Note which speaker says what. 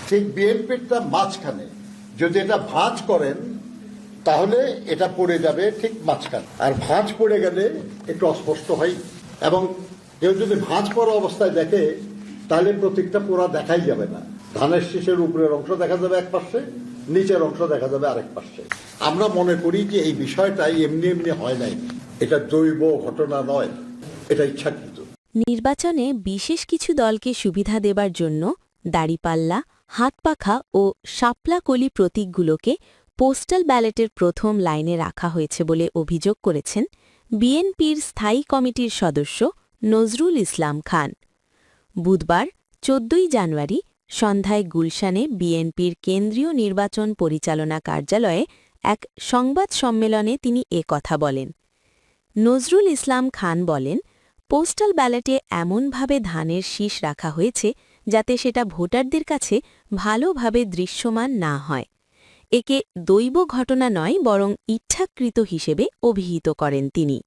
Speaker 1: ঠিক বিএনপিটা মাঝখানে। যদি এটা ভাঁজ করেন তাহলে এটা পড়ে যাবে ঠিক মাঝখানে, আর ভাঁজ পড়ে গেলে একটু অস্পষ্ট হয়। এবং কেউ যদি ভাঁজ পড়া অবস্থায় দেখে তাহলে প্রতীকটা পুরা দেখাই যাবে না। ধানের শীষের উপরের অংশ দেখা যাবে এক পাশে, নিচের অংশ দেখা যাবে আরেক পাশে। আমরা মনে করি যে এই বিষয়টাই এমনি এমনি হয় নাই, এটা জৈব ঘটনা নয়, এটা ইচ্ছাকৃত।
Speaker 2: নির্বাচনে বিশেষ কিছু দলকে সুবিধা দেবার জন্য দাড়িপাল্লা, হাতপাখা ও শাপলা-কলি প্রতীকগুলোকে পোস্টাল ব্যালটের প্রথম লাইনে রাখা হয়েছে বলে অভিযোগ করেছেন বিএনপির স্থায়ী কমিটির সদস্য নজরুল ইসলাম খান। বুধবার ১৪ জানুয়ারি সন্ধ্যায় গুলশানে বিএনপির কেন্দ্রীয় নির্বাচন পরিচালনা কার্যালয়ে এক সংবাদ সম্মেলনে তিনি কথা বলেন। নজরুল ইসলাম খান বলেন, পোস্টাল ব্যালটে এমনভাবে ধানের শীষ রাখা হয়েছে যাতে সেটা ভোটারদের কাছে ভালোভাবে দৃশ্যমান না হয়। একে দৈব ঘটনা নয় বরং ইচ্ছাকৃত হিসেবে অভিহিত করেন তিনি।